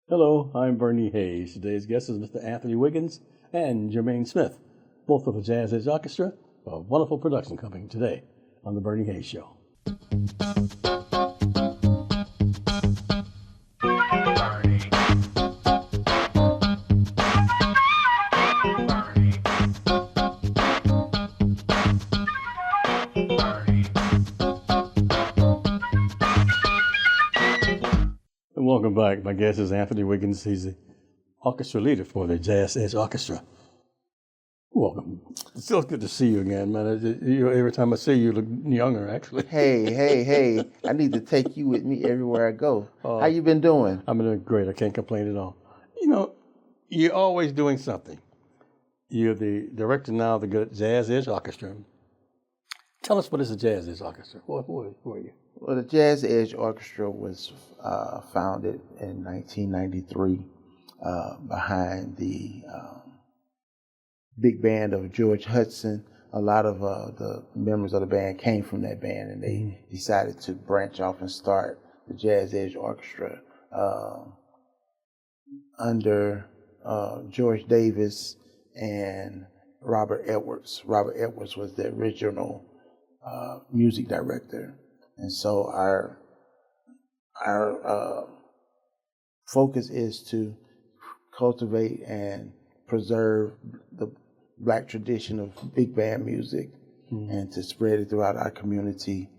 Hello, I'm Bernie Hayes. Today's guest is Mr. Anthony Wiggins and Jermaine Smith, both of the JAZZ EDGE Orchestra, a wonderful production coming today on The Bernie Hayes Show. Welcome back. My guest is Anthony Wiggins. He's the orchestra leader for the JAZZ EDGE Orchestra. Welcome. It's still good to see you again, man. Every time I see you, you look younger, actually. Hey. I need to take you with me everywhere I go. How you been doing? I'm doing great. I can't complain at all. You know, you're always doing something. You're the director now of the JAZZ EDGE Orchestra. Tell us, what is the JAZZ EDGE Orchestra? Who are you? Well, the JAZZ EDGE Orchestra was founded in 1993 behind the big band of George Hudson. A lot of the members of the band came from that band, and they decided to branch off and start the JAZZ EDGE Orchestra under George Davis and Robert Edwards. Robert Edwards was the original music director. And so our focus is to cultivate and preserve the Black tradition of big band music and to spread it throughout our community,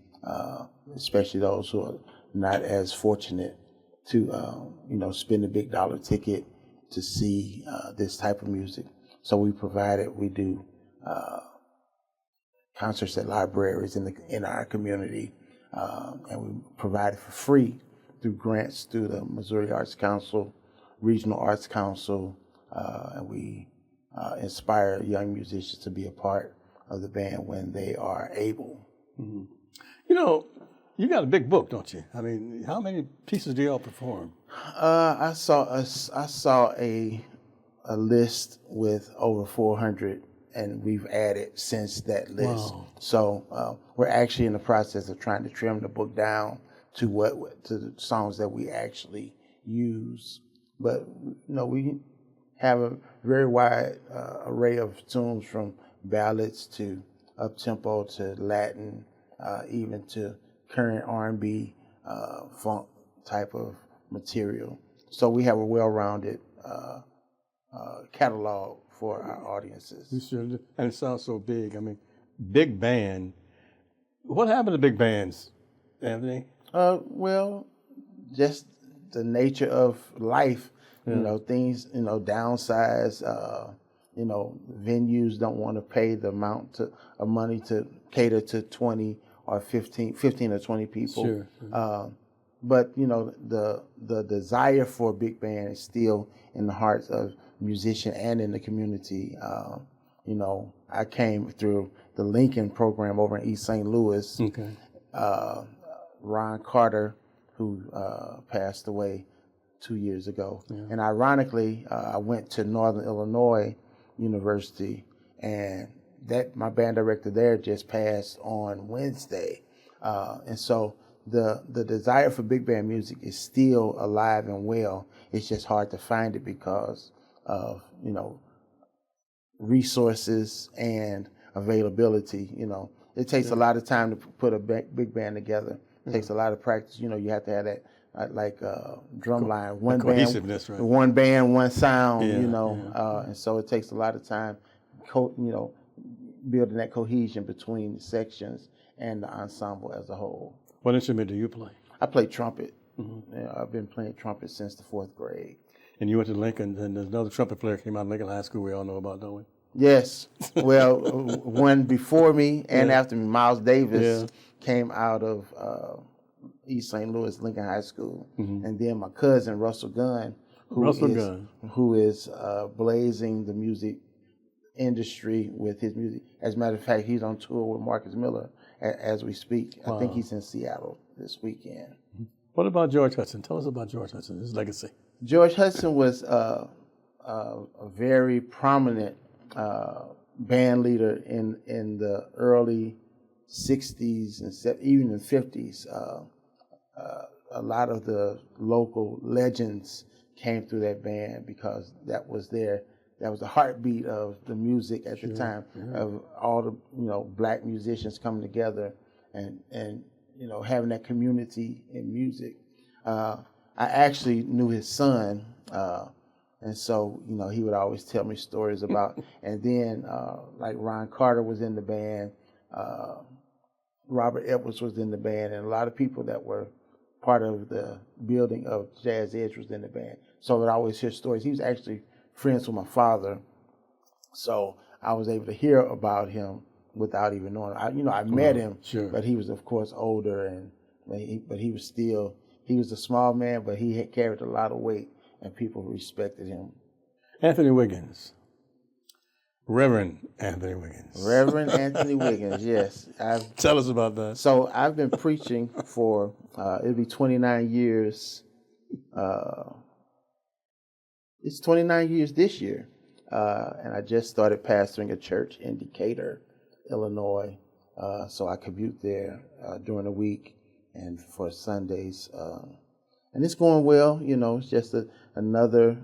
especially those who are not as fortunate to, spend a big dollar ticket to see this type of music. So we do concerts at libraries in our community. And we provide it for free through grants through the Missouri Arts Council, Regional Arts Council, and we inspire young musicians to be a part of the band when they are able. Mm-hmm. You know, you got a big book, don't you? I mean, how many pieces do y'all perform? I saw a list with over 400. And we've added since that list. Wow. So we're actually in the process of trying to trim the book down to the songs that we actually use. But we have a very wide array of tunes, from ballads to up-tempo to Latin, even to current R&B, funk type of material. So we have a well-rounded catalog for our audiences. You sure do. And it sounds so big. I mean, big band. What happened to big bands, Anthony? Well, just the nature of life. Yeah. Things, downsize. Venues don't want to pay the amount of money to cater to 15 or 20 people. Sure. But the desire for a big band is still in the hearts of musician and in the community. I came through the Lincoln program over in East St. Louis. Okay. Ron Carter, who passed away 2 years ago. Yeah. And ironically, I went to Northern Illinois University, and my band director there just passed on Wednesday. And so the desire for big band music is still alive and well. It's just hard to find it because of resources and availability. It takes a lot of time to put a big band together. It takes a lot of practice. You have to have that drum line, one band, right? One band, one sound. And so it takes a lot of time, building that cohesion between the sections and the ensemble as a whole. What instrument do you play? I play trumpet. Mm-hmm. I've been playing trumpet since the 4th grade. And you went to Lincoln, and another trumpet player came out of Lincoln High School we all know about, don't we? Yes. Well, one before me and after me, Miles Davis, came out of East St. Louis, Lincoln High School. Mm-hmm. And then my cousin, Russell Gunn, who is blazing the music industry with his music. As a matter of fact, he's on tour with Marcus Miller as we speak. Wow. I think he's in Seattle this weekend. What about George Hudson? Tell us about George Hudson, his legacy. George Hudson was a very prominent band leader in the early 60s and even the 50s. A lot of the local legends came through that band because that was the heartbeat of the music at the time, of all the black musicians coming together and having that community in music. I actually knew his son, and so he would always tell me stories about. And then like Ron Carter was in the band, Robert Edwards was in the band, and a lot of people that were part of the building of Jazz Edge was in the band. So I would always hear stories. He was actually friends with my father, so I was able to hear about him without even knowing. I met him, but he was of course older, but he was a small man, but he had carried a lot of weight, and people respected him. Anthony Wiggins. Reverend Anthony Wiggins. Reverend Anthony Wiggins, yes. Tell us about that. So I've been preaching for, it'll be 29 years. It's 29 years this year. And I just started pastoring a church in Decatur, Illinois. So I commute there during the week and for Sundays. And it's going well. It's just another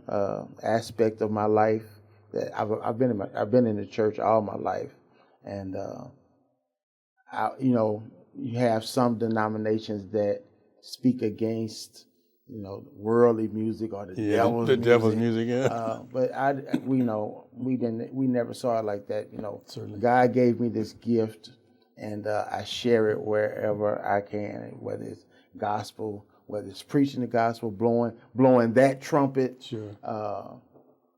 aspect of my life. That I've been in the church all my life, and you have some denominations that speak against worldly music or the devil's music. Yeah. But we never saw it like that. Certainly. God gave me this gift, and I share it wherever I can, whether it's gospel, whether it's preaching the gospel, blowing that trumpet. Sure.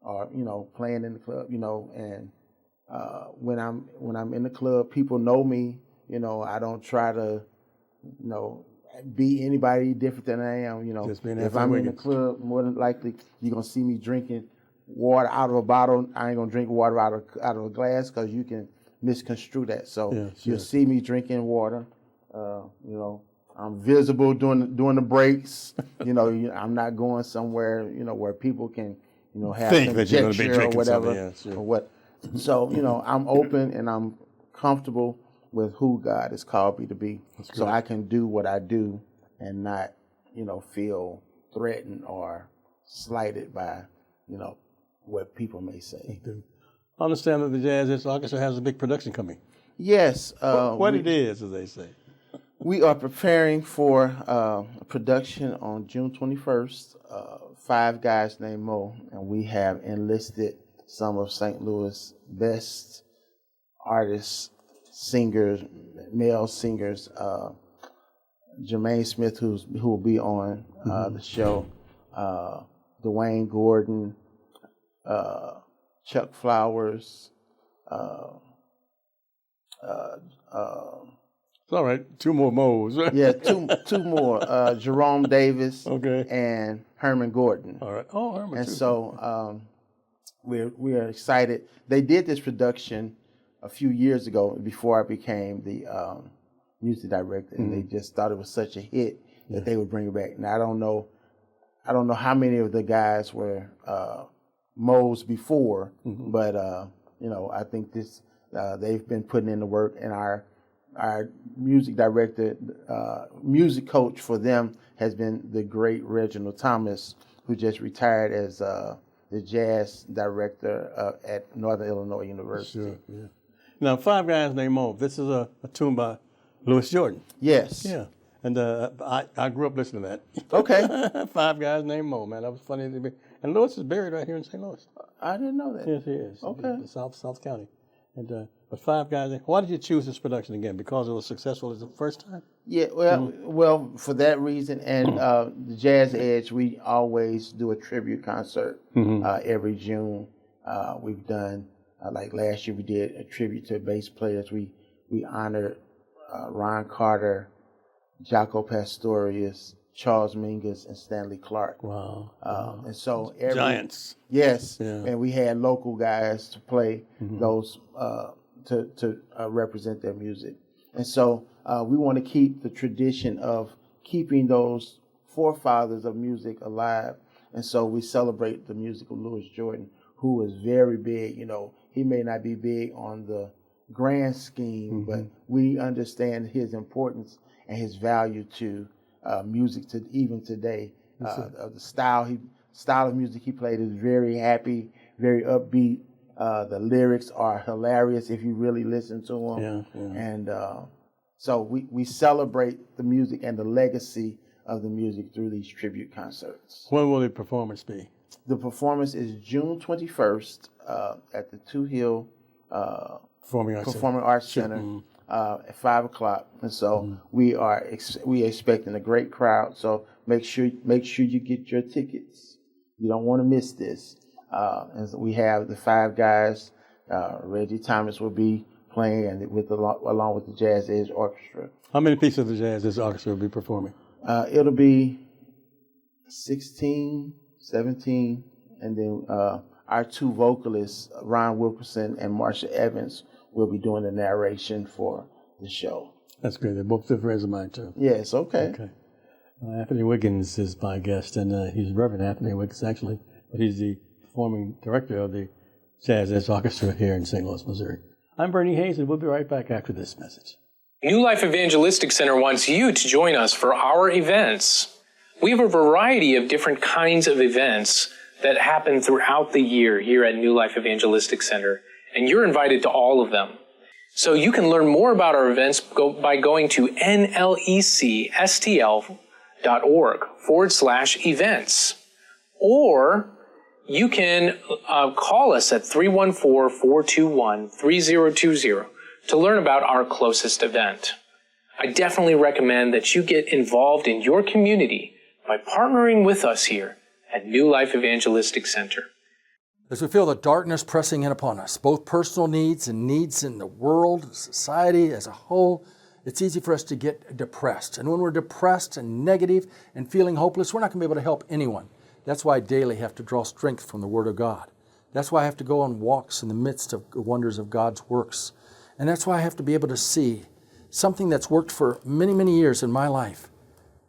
Or playing in the club, and when I'm in the club, people know me. I don't try to, be anybody different than I am. If I'm in the club, more than likely you're gonna see me drinking water out of a bottle. I ain't gonna drink water out of a glass because you can misconstrue that. So you'll see me drinking water. I'm visible during the breaks. I'm not going somewhere where people can. Have think that you're going to be drinking or whatever, or what. So, I'm open and I'm comfortable with who God has called me to be. So I can do what I do and not, feel threatened or slighted by, what people may say. I understand that the Jazz Edge Orchestra has a big production coming. Yes. What it is, as they say. We are preparing for a production on June 21st. 5 Guys Named MOE, and we have enlisted some of St. Louis' best artists, singers, male singers. Jermaine Smith, who will be on the show, Dwayne Gordon, Chuck Flowers. It's all right. 2 more Moes. Yeah, two more. Jerome Davis. Okay. And Herman Gordon. All right. Oh, Herman. And too. So we are excited. They did this production a few years ago before I became the music director, and they just thought it was such a hit that they would bring it back. Now I don't know how many of the guys were Moes before, but I think this they've been putting in the work, and our music director, music coach for them has been the great Reginald Thomas, who just retired as the jazz director at Northern Illinois University. Sure, yeah. Now, 5 Guys Named MOE, this is a tune by Louis Jordan. Yes. Yeah. And I grew up listening to that. Okay. 5 Guys Named MOE, man. That was funny. And Louis is buried right here in St. Louis. I didn't know that. Yes, he is. Okay. In South County. And but 5 Guys. Why did you choose this production again? Because it was successful as the first time? Yeah, well, for that reason, and the Jazz Edge, we always do a tribute concert every June. We've done, like last year, we did a tribute to bass players. We honored Ron Carter, Jaco Pastorius, Charles Mingus, and Stanley Clark. Wow. And so Giants. Yes, yeah. And we had local guys to play those to represent their music. And so we want to keep the tradition of keeping those forefathers of music alive. And so we celebrate the music of Louis Jordan, who was very big. He may not be big on the grand scheme, but we understand his importance and his value to music to even today. Of the style he style of music he played is very happy, very upbeat. The lyrics are hilarious if you really listen to them. And so we celebrate the music and the legacy of the music through these tribute concerts. When will the performance be? The performance is June 21st at the Touhil Performing Arts Center at 5 o'clock. And so we expecting a great crowd. So make sure you get your tickets. You don't want to miss this. And so we have the 5 guys. Reggie Thomas will be playing, and along with the Jazz Edge Orchestra. How many pieces of the Jazz Edge Orchestra will be performing? It'll be 16, 17, and then our 2 vocalists, Ron Wilkerson and Marsha Evans, will be doing the narration for the show. That's great. They're both good friends of mine, too. Yes, okay. Anthony Wiggins is my guest, and he's Reverend Anthony Wiggins, actually, but he's the performing director of the Jazz Edge Orchestra here in St. Louis, Missouri. I'm Bernie Hayes, and we'll be right back after this message. New Life Evangelistic Center wants you to join us for our events. We have a variety of different kinds of events that happen throughout the year here at New Life Evangelistic Center, and you're invited to all of them. So you can learn more about our events by going to nlecstl.org/events. Or you can call us at 314-421-3020 to learn about our closest event. I definitely recommend that you get involved in your community by partnering with us here at New Life Evangelistic Center. As we feel the darkness pressing in upon us, both personal needs and needs in the world, society as a whole, it's easy for us to get depressed. And when we're depressed and negative and feeling hopeless, we're not going to be able to help anyone. That's why I daily have to draw strength from the Word of God. That's why I have to go on walks in the midst of the wonders of God's works. And that's why I have to be able to see something that's worked for many, many years in my life,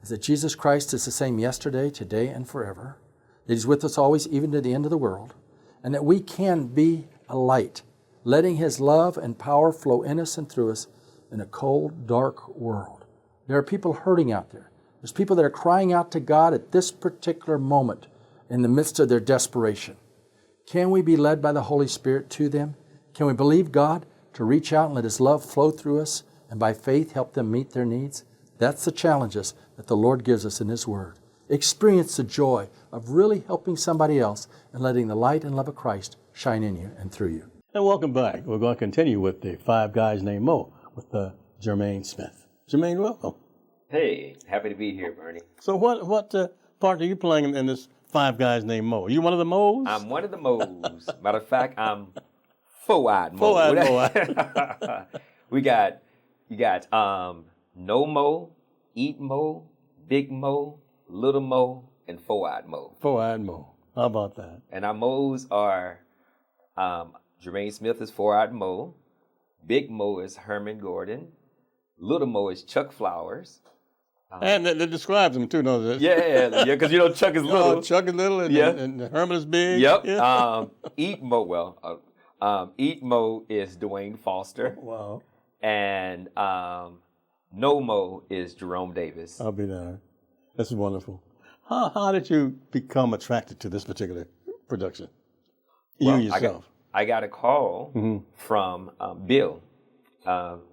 is that Jesus Christ is the same yesterday, today, and forever, that He's with us always, even to the end of the world, and that we can be a light, letting His love and power flow in us and through us in a cold, dark world. There are people hurting out there. There's people that are crying out to God at this particular moment in the midst of their desperation. Can we be led by the Holy Spirit to them? Can we believe God to reach out and let His love flow through us and by faith help them meet their needs? That's the challenges that the Lord gives us in His Word. Experience the joy of really helping somebody else and letting the light and love of Christ shine in you and through you. And welcome back. We're going to continue with the 5 Guys Named Mo with Jermaine Smith. Jermaine, welcome. Hey, happy to be here, Bernie. So what part are you playing in this 5 Guys Named Mo? Are you one of the Mo's? I'm one of the Mo's. Matter of fact, I'm four-eyed Mo. Four-eyed Mo. You got No Mo, Eat Mo, Big Mo, Little Mo, and Four-eyed Mo. Four-eyed Mo. How about that? And our Mo's are Jermaine Smith is Four-eyed Mo, Big Mo is Herman Gordon, Little Mo is Chuck Flowers. And that describes him too, no? Yeah, because Chuck is little. No, Chuck is little, and Herman is big. Yep. Yeah. Eat Mo, Eat Mo is Dwayne Foster. Wow. And No Mo is Jerome Davis. I'll be there. That's wonderful. How did you become attracted to this particular production? Well, you yourself. I got a call from Bill.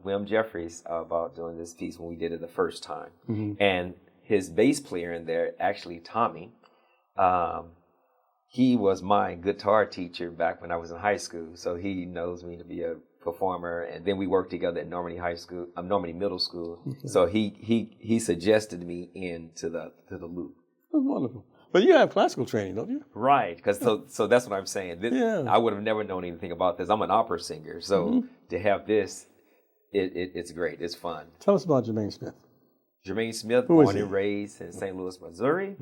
William Jeffries about doing this piece when we did it the first time. And his bass player in there, actually Tommy, he was my guitar teacher back when I was in high school. So he knows me to be a performer. And then we worked together at Normandy Middle School. So he suggested me into the loop. That's wonderful. But you have classical training, don't you? Right, because so that's what I'm saying. I would have never known anything about this. I'm an opera singer, so to have this, it's great. It's fun. Tell us about Jermaine Smith. Jermaine Smith, born and raised in St. Louis, Missouri.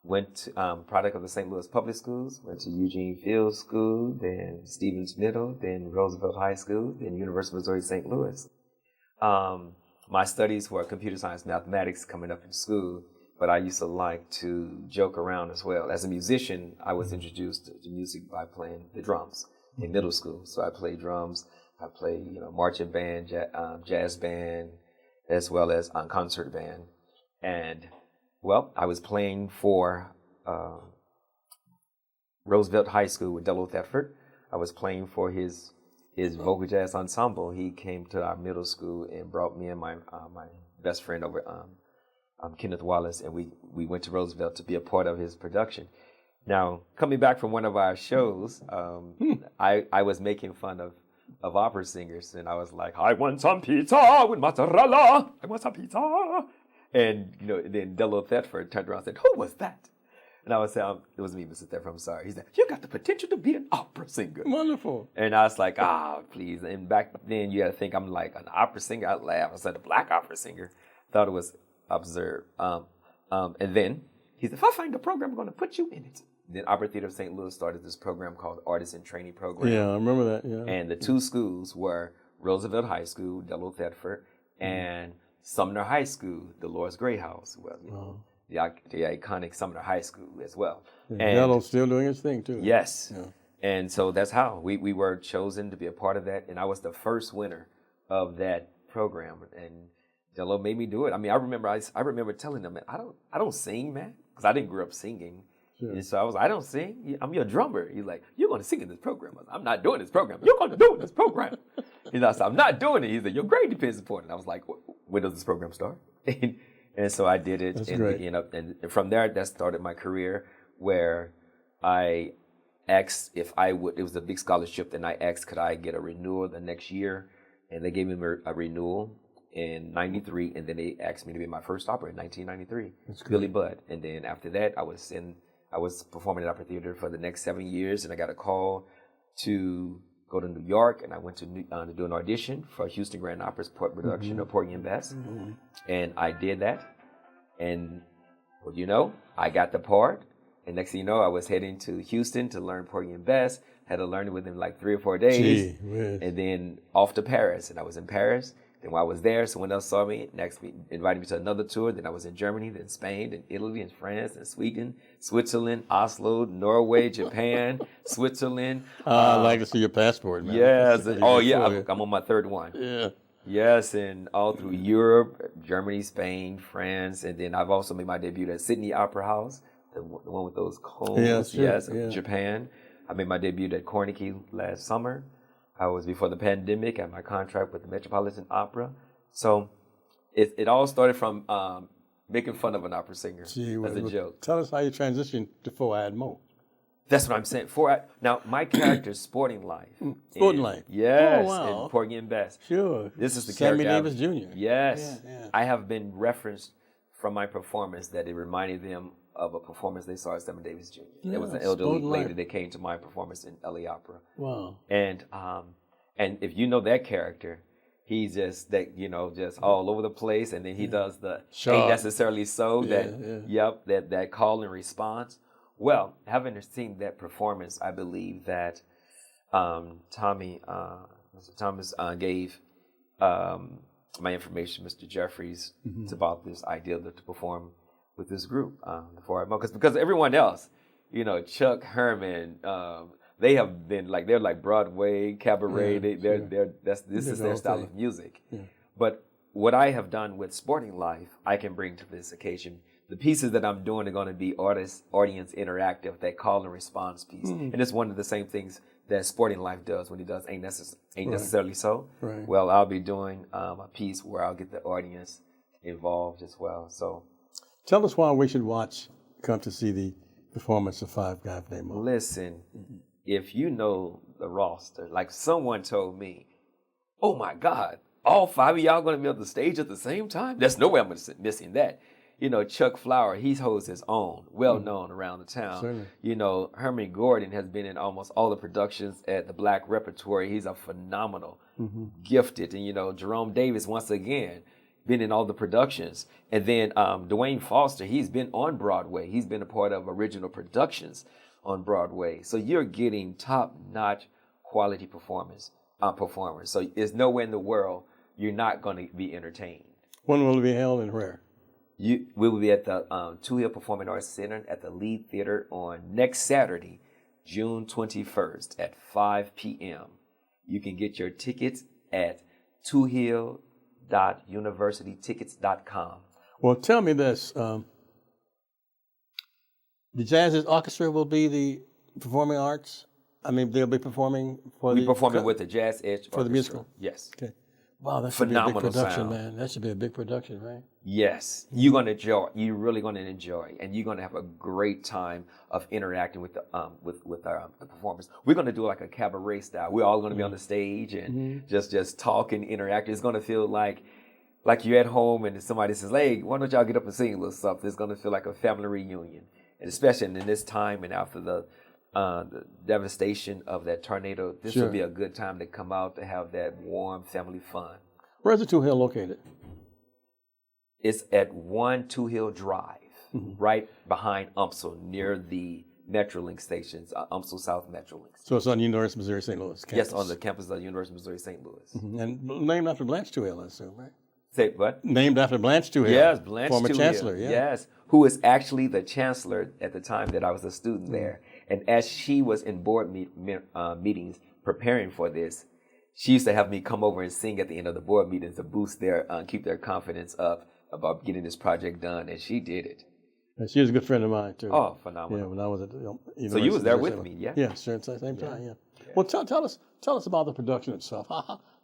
Went to, product of the St. Louis Public Schools. Went to Eugene Field School, then Stevens Middle, then Roosevelt High School, then University of Missouri St. Louis. My studies were computer science, mathematics coming up in school. But I used to like to joke around as well. As a musician, I was introduced to music by playing the drums in middle school. So I played drums. I played, marching band, jazz band, as well as concert band. And, well, I was playing for Roosevelt High School with Dello Thetford. I was playing for his vocal jazz ensemble. He came to our middle school and brought me and my best friend over, Kenneth Wallace, and we went to Roosevelt to be a part of his production. Now, coming back from one of our shows, I was making fun of opera singers, and I was like, I want some pizza with mozzarella. I want some pizza. And, then Dello Thetford turned around and said, who was that? And I was saying, it was me, Mr. Thetford, I'm sorry. He said, you got the potential to be an opera singer. Wonderful. And I was like, please. And back then, you had to think I'm like an opera singer. I laughed. I said, a black opera singer. Thought it was absurd. And then he said, if I find a program, I'm going to put you in it. Then Opera Theater of St. Louis started this program called Artist in Training Program. Yeah, I remember that, yeah. And the two schools were Roosevelt High School, Dello Thetford, and Sumner High School, Dolores Gray House. Well, the iconic Sumner High School as well. And Dello's still doing his thing, too. Yes. Yeah. And so that's how we were chosen to be a part of that. And I was the first winner of that program. And Dello made me do it. I mean, I remember telling them, man, I don't sing, man, because I didn't grow up singing. Sure. And so I was like, I don't sing. I'm your drummer. He's like, you're going to sing in this program. I said, I'm not doing this program. You're going to do this program. I said, I'm not doing it. He said, your grade depends upon it. And I was like, when does this program start? And so I did it. That's and great. And from there, that started my career, where I asked if I would, it was a big scholarship, and I asked, could I get a renewal the next year? And they gave me a renewal in 93, and then they asked me to be my first opera in 1993. That's Billy Budd. And then after that, I was performing at Opera Theater for the next 7 years, and I got a call to go to New York, and I went to do an audition for Houston Grand Opera's production of Porgy and Bess, and I did that, and I got the part, and next thing you know, I was heading to Houston to learn Porgy and Bess. Had to learn it within like 3 or 4 days, and then off to Paris, and I was in Paris. Then while I was there, someone else saw me, invited me to another tour. Then I was in Germany, then Spain, then Italy, and France, and Sweden, Switzerland, Oslo, Norway, Japan, Switzerland. I'd like to see your passport, man. Yes. I'm on my third one. Yeah. Yes, and all through Europe, Germany, Spain, France, and then I've also made my debut at Sydney Opera House, the one with those cones. Yes, Japan. I made my debut at Carnegie last summer. I was before the pandemic at my contract with the Metropolitan Opera. So it all started from making fun of an opera singer as a joke. Tell us how you transitioned to 4-eyed Mo. That's what I'm saying. Now, my character is Sporting Life. Sporting Life? Yes, oh, wow. in Porgy and Bess. Sure. This is the Sammy character. Davis Jr. Yes. Yeah. I have been referenced from my performance that it reminded them of a performance they saw at Sammy Davis Jr. There was an elderly lady that came to my performance in LA Opera. Wow. And if you know that character, he's just just all over the place, and then he does the ain't necessarily so that call and response. Well, having seen that performance, I believe that Mr. Thomas gave my information, Mr. Jeffries, about this idea to perform with this group, the 4-eyed Mo, because everyone else, Chuck Herman. They have been they're like Broadway, cabaret. This is their style of music. Yeah. But what I have done with Sporting Life, I can bring to this occasion. The pieces that I'm doing are going to be audience interactive, that call and response piece. And it's one of the same things that Sporting Life does when he does Ain't Necessarily So. Right. Well, I'll be doing a piece where I'll get the audience involved as well. So, tell us why we should come to see the performance of 5-eyed Mo. Listen. If you know the roster, like someone told me, oh my God, all 5 of y'all going to be on the stage at the same time? There's no way I'm missing that. Chuck Flower, he holds his own, well-known around the town. Certainly. Herman Gordon has been in almost all the productions at the Black Repertory. He's a phenomenal, gifted. And, Jerome Davis, once again, been in all the productions. And then Dwayne Foster, he's been on Broadway. He's been a part of original productions on Broadway. So you're getting top-notch quality performers. So there's nowhere in the world you're not going to be entertained. When will it be held and where? We will be at the Touhil Performing Arts Center at the Lee Theater on next Saturday, June 21st at 5 p.m. You can get your tickets at touhil.universitytickets.com. Well, tell me this. The Jazz Edge Orchestra will be the performing arts. I mean, they'll be performing for We're performing with the Jazz Edge Orchestra. for the musical. Yes. Okay. Wow, that should be a big Phenomenal production, sound. man. That should be a big production, right? Yes, you're gonna enjoy. You're really gonna enjoy, and you're gonna have a great time of interacting with the the performers. We're gonna do like a cabaret style. We're all gonna be on the stage and just talk and interact. It's gonna feel like you're at home and somebody says, "Hey, why don't y'all get up and sing a little something?" It's gonna feel like a family reunion, and especially in this time and after the devastation of that tornado, this Sure. would be a good time to come out to have that warm family fun. Where's the Touhil located? It's at 1 Touhil Drive, right behind UMSL, near the Metrolink stations, UMSL South Metrolink. So it's on University of Missouri St. Louis campus. Yes, on the campus of the University of Missouri St. Louis. And named after Blanche Touhil, I assume, right? Say what? Named after Blanche Touhil. Yes, Blanche former Touhil. chancellor. Yeah. Yes, who was actually the chancellor at the time that I was a student there. And as she was in board meetings preparing for this, she used to have me come over and sing at the end of the board meetings to boost their, keep their confidence up about getting this project done, and she did it. And she was a good friend of mine too. Oh, phenomenal! Yeah, when I was at So you was there with me, yeah? Yeah, sure. At the same time, yeah. Well, tell us about the production itself.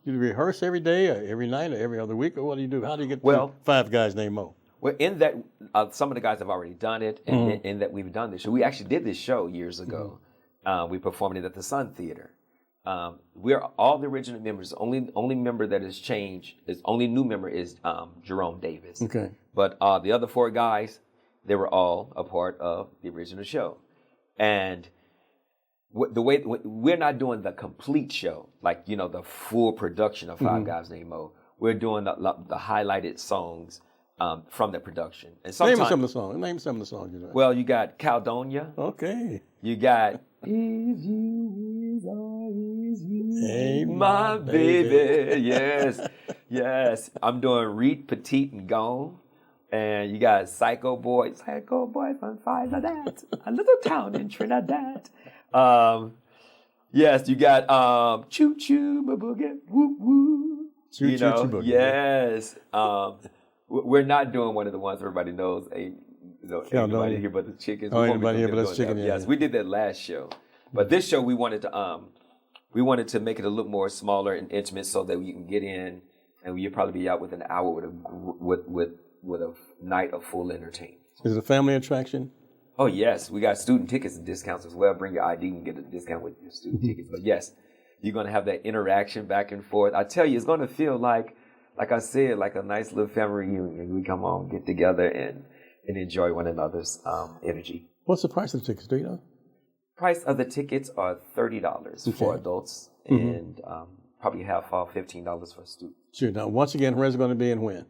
Do you rehearse every day, or every night, or every other week, or what do you do? How do you get to Five Guys Named Mo? Well, in that, some of the guys have already done it, and in that we've done this show. We actually did this show years ago. We performed it at the Sun Theater. We're all the original members. Only member that has changed only new member is Jerome Davis. Okay. But the other four guys, they were all a part of the original show, and the way we're not doing the complete show, like the full production of Five Guys Named Mo. We're doing the highlighted songs from the production. And sometimes, Name some of the songs. Name some of the songs you know. well, you got Caledonia. Okay. You got Is You, Is I, Is You, Hey, my baby. Yes. I'm doing Reed, Petite, and Gone. And you got Psycho Boy from Trinidad, a little town in Trinidad. Yes, you got Choo Choo Boogie, Woo Woo. Choo Choo Boogie. Yes. We're not doing one of the ones everybody knows. Ain't nobody here but the chickens. Oh, anybody here but us chicken. Yes, we did that last show, but this show we wanted to make it a little more smaller and intimate so that you can get in, and you'll probably be out with an hour with a night of full entertainment. Is it a family attraction? Oh yes, we got student tickets and discounts as well. Bring your ID and get a discount with your student tickets. But yes, you're gonna have that interaction back and forth. I tell you, it's gonna feel like I said, like a nice little family reunion. We come on, get together, and enjoy one another's energy. What's the price of the tickets? Do you know? Price of the tickets are $30 for adults, and probably half off $15 for students. Sure. Now, once again, where's it going to be and when?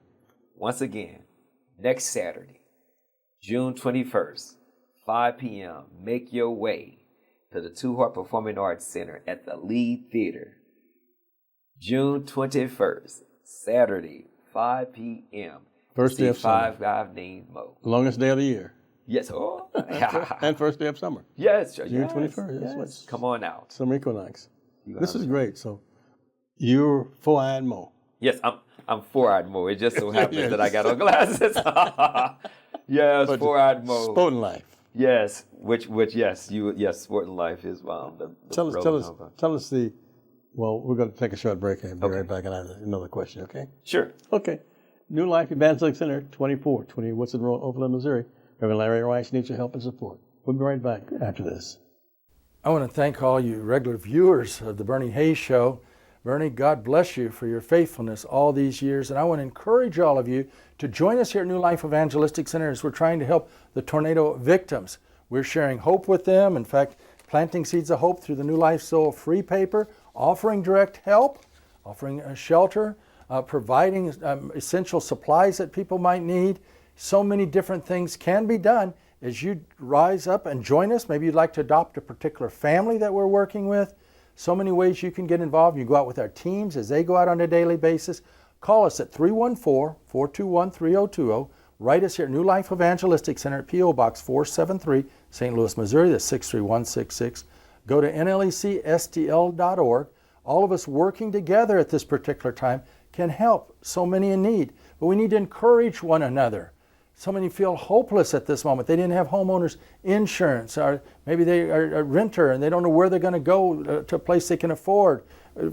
Once again, next Saturday, June 21st, 5 p.m., make your way to the Touhil Performing Arts Center at the Lee Theater. June 21st, Saturday, 5 p.m. First day of summer. Five Guys Named Mo. Longest day of the year. Yes. Oh. And first day of summer. Yes. June 21st. That's what's Come on out. summer equinox. This is great. So, you're four-eyed Mo. Yes, I'm four-eyed Mo. It just so happens that I got on glasses. Yes, But four-eyed Mo. Sporting life. Yes, which yes, Sporting Life is the Tell us the. Well, we're going to take a short break and be Okay. right back, and I have another question. Okay. Sure. Okay. New Life Evangelistic Center, 2420 Woodson Road, Overland, Missouri. Reverend Larry Rice needs your help and support. We'll be right back after this. I want to thank all you regular viewers of the Bernie Hayes Show. Bernie, God bless you for your faithfulness all these years. And I want to encourage all of you to join us here at New Life Evangelistic Center as we're trying to help the tornado victims. We're sharing hope with them. In fact, planting seeds of hope through the New Life Soul free paper, offering direct help, offering a shelter, providing essential supplies that people might need. So many different things can be done as you rise up and join us. Maybe you'd like to adopt a particular family that we're working with. So many ways you can get involved. You go out with our teams as they go out on a daily basis. Call us at 314-421-3020. Write us here at New Life Evangelistic Center at P.O. Box 473, St. Louis, Missouri. That's 63166. Go to nlecstl.org. All of us working together at this particular time can help so many in need. But we need to encourage one another. So many feel hopeless at this moment. They didn't have homeowners insurance, or maybe they are a renter and they don't know where they're going to go to a place they can afford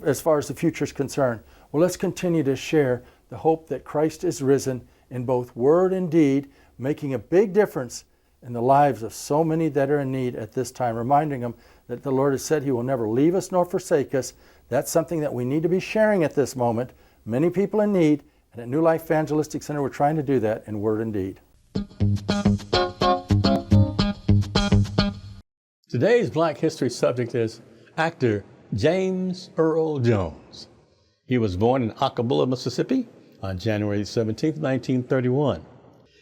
as far as the future is concerned. Well, let's continue to share the hope that Christ is risen in both word and deed, making a big difference in the lives of so many that are in need at this time, reminding them that the Lord has said He will never leave us nor forsake us. That's something that we need to be sharing at this moment. Many people in need, and at New Life Evangelistic Center, we're trying to do that in word and deed. Today's Black History subject is actor James Earl Jones. He was born in Occoquan, Mississippi on January 17, 1931.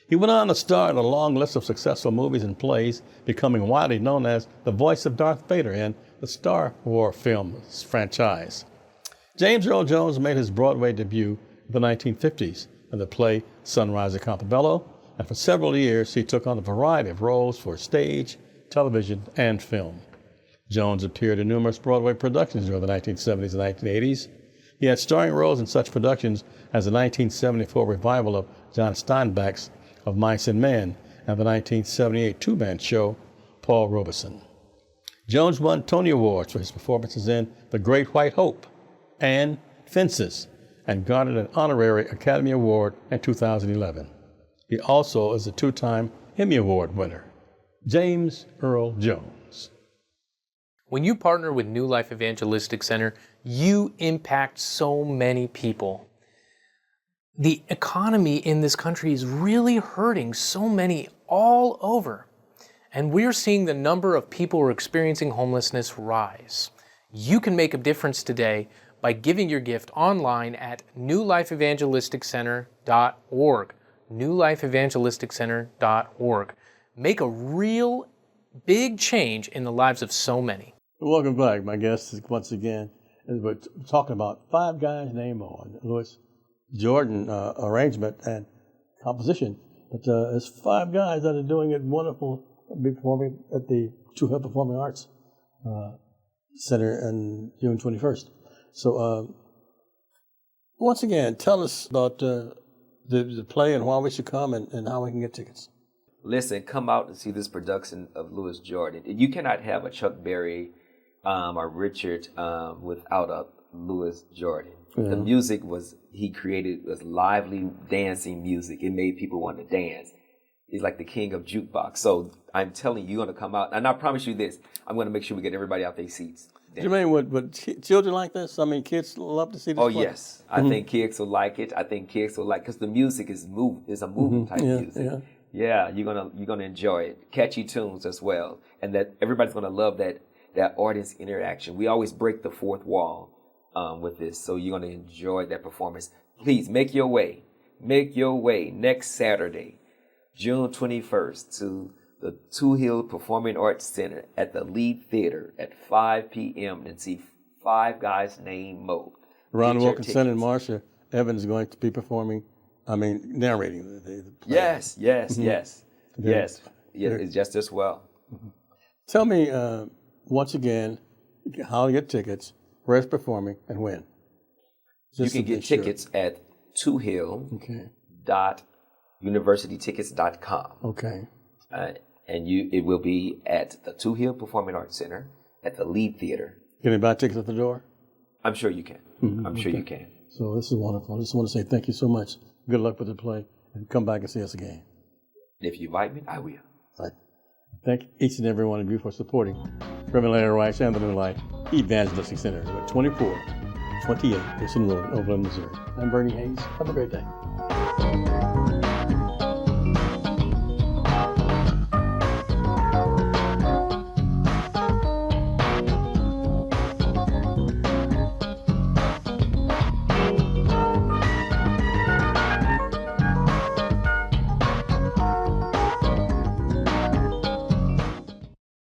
He went on to star in a long list of successful movies and plays, becoming widely known as the voice of Darth Vader in the Star Wars film franchise. James Earl Jones made his Broadway debut in the 1950s in the play Sunrise at Campobello, and for several years he took on a variety of roles for stage, television, and film. Jones appeared in numerous Broadway productions during the 1970s and 1980s. He had starring roles in such productions as the 1974 revival of John Steinbeck's Of Mice and Men and the 1978 two-man show Paul Robeson. Jones won Tony Awards for his performances in The Great White Hope and Fences, and garnered an honorary Academy Award in 2011. He also is a two-time Emmy Award winner. James Earl Jones. When you partner with New Life Evangelistic Center, you impact so many people. The economy in this country is really hurting so many all over. And we're seeing the number of people who are experiencing homelessness rise. You can make a difference today by giving your gift online at newlifeevangelisticcenter.org. newlifeevangelisticcenter.org. Make a real big change in the lives of so many. Welcome back. My guest is once again, we're talking about Five Guys Named MOE, Louis Jordan arrangement and composition. But it's five guys that are doing it wonderful, performing at the Touhil Performing Arts Center on June 21st. So once again, tell us about the play and why we should come and how we can get tickets. Listen, come out and see this production of Louis Jordan. You cannot have a Chuck Berry or Richard without a Louis Jordan. Yeah. The music he created was lively dancing music. It made people want to dance. He's like the king of jukebox. So I'm telling you, you're going to come out. And I promise you this, I'm going to make sure we get everybody out their seats. Jermaine, would children like this? I mean, kids love to see this play? Yes. I think kids will like it. I think kids will like, because the music is a moving type music. Yeah, you're gonna enjoy it. Catchy tunes as well. And that everybody's going to love that audience interaction. We always break the fourth wall with this, so you're going to enjoy that performance. Please make your way next Saturday, June 21st, to the Touhil Performing Arts Center at the Lead Theater at 5 p.m. and see Five Guys Named MOE. Ron Wilkinson and Marsha Evans are going to be performing, narrating the play. Yes. It's just as well. Tell me, once again, how to get tickets, where it's performing, and when. You can get tickets at touhil.universitytickets.com. Okay. And it will be at the Touhil Performing Arts Center at the Lead Theater. Can you buy tickets at the door? I'm sure you can. I'm sure you can. So this is wonderful. I just want to say thank you so much. Good luck with the play, and come back and see us again. If you invite me, I will. All right. Thank each and every one of you for supporting Reverend Larry Rice and the New Life Evangelistic Center at 2428 Wilson Road, Overland, Missouri. I'm Bernie Hayes. Have a great day.